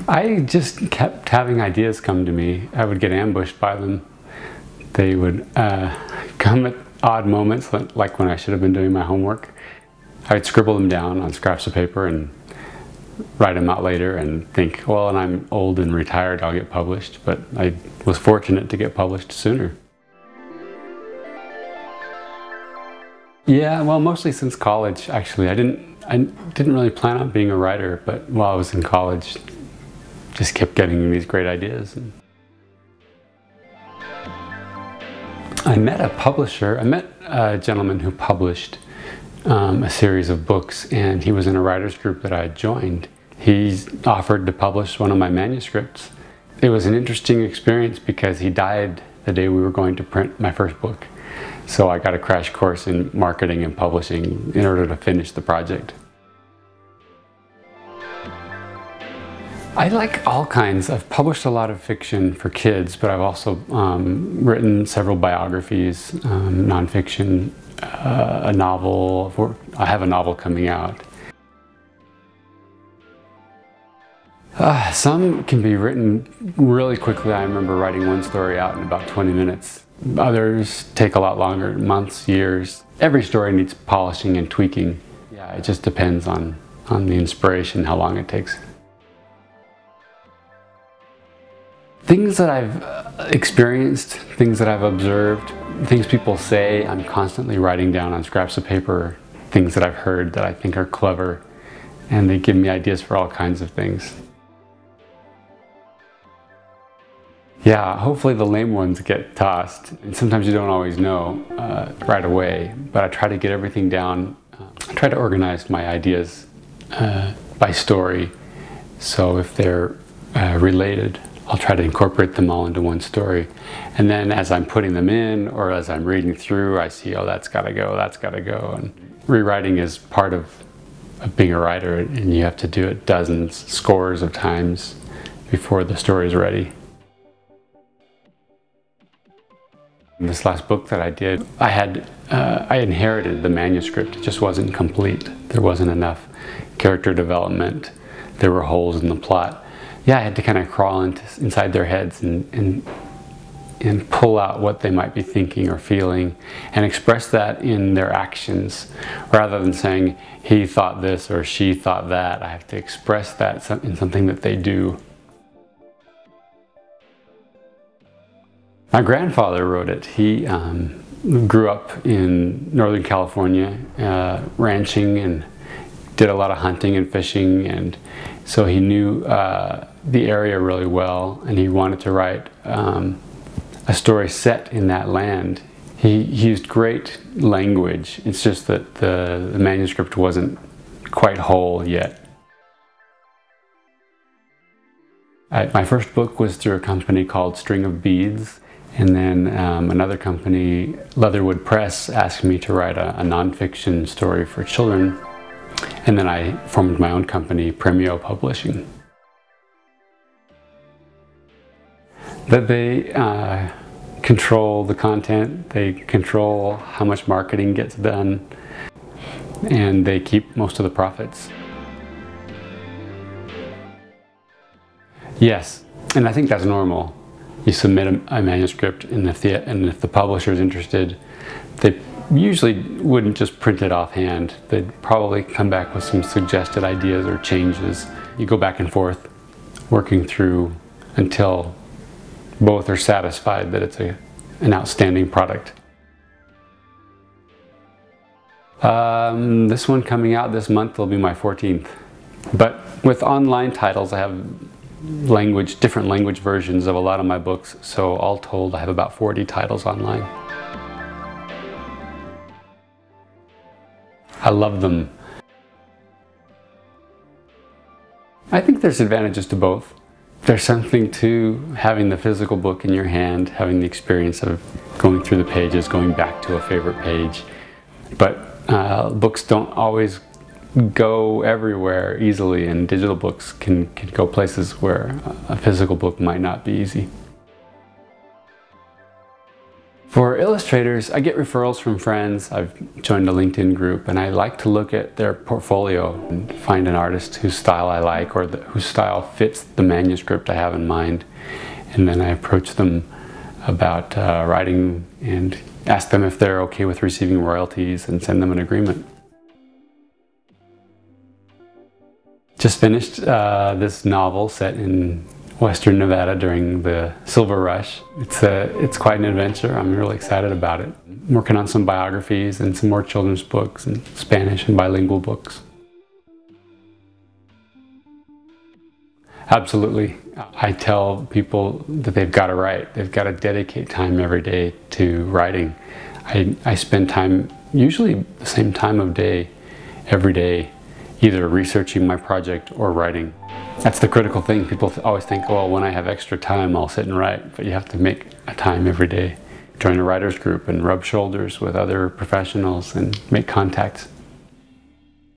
I just kept having ideas come to me. I would get ambushed by them. They would come at odd moments, like when I should have been doing my homework. I would scribble them down on scraps of paper and write them out later and think, well, when I'm old and retired, I'll get published. But I was fortunate to get published sooner. Yeah, well, mostly since college, actually. I didn't really plan on being a writer, but while I was in college, just kept getting these great ideas. I met a publisher. I met a gentleman who published a series of books, and he was in a writer's group that I joined. He offered to publish one of my manuscripts. It was an interesting experience because he died the day we were going to print my first book. So I got a crash course in marketing and publishing in order to finish the project. I like all kinds. I've published a lot of fiction for kids, but I've also written several biographies, nonfiction, a novel. I have a novel coming out. Some can be written really quickly. I remember writing one story out in about 20 minutes. Others take a lot longer, months, years. Every story needs polishing and tweaking. Yeah, it just depends on the inspiration, how long it takes. Things that I've experienced, things that I've observed, things people say, I'm constantly writing down on scraps of paper, things that I've heard that I think are clever, and they give me ideas for all kinds of things. Yeah, hopefully the lame ones get tossed, and sometimes you don't always know right away, but I try to get everything down. I try to organize my ideas by story, so if they're related, I'll try to incorporate them all into one story. And then as I'm putting them in, or as I'm reading through, I see, oh, that's gotta go, that's gotta go. And rewriting is part of being a writer, and you have to do it dozens, scores of times before the story is ready. This last book that I did, I inherited the manuscript. It just wasn't complete. There wasn't enough character development. There were holes in the plot. Yeah, I had to kind of crawl inside their heads and pull out what they might be thinking or feeling and express that in their actions. Rather than saying, he thought this or she thought that, I have to express that in something that they do. My grandfather wrote it. He grew up in Northern California, ranching, and did a lot of hunting and fishing, and so he knew the area really well, and he wanted to write a story set in that land. He used great language. It's just that the manuscript wasn't quite whole yet. My first book was through a company called String of Beads. And then another company, Leatherwood Press, asked me to write a nonfiction story for children. And then I formed my own company, Premio Publishing. That they control the content, they control how much marketing gets done, and they keep most of the profits. Yes, and I think that's normal. You submit a manuscript, and if the publisher is interested, they usually wouldn't just print it offhand. They'd probably come back with some suggested ideas or changes. You go back and forth, working through until both are satisfied that it's an outstanding product. This one coming out this month will be my 14th. But with online titles, I have different language versions of a lot of my books, so all told I have about 40 titles online. I love them. I think there's advantages to both. There's something to having the physical book in your hand, having the experience of going through the pages, going back to a favorite page, but books don't always go everywhere easily, and digital books can go places where a physical book might not be easy. For illustrators, I get referrals from friends. I've joined a LinkedIn group, and I like to look at their portfolio and find an artist whose style I like, or whose style fits the manuscript I have in mind. And then I approach them about writing and ask them if they're okay with receiving royalties and send them an agreement. Just finished this novel set in Western Nevada during the Silver Rush. It's quite an adventure. I'm really excited about it. I'm working on some biographies and some more children's books and Spanish and bilingual books. Absolutely. I tell people that they've got to write. They've got to dedicate time every day to writing. I spend time, usually the same time of day, every day, either researching my project or writing. That's the critical thing. People always think, well, when I have extra time, I'll sit and write. But you have to make a time every day. Join a writer's group and rub shoulders with other professionals and make contacts.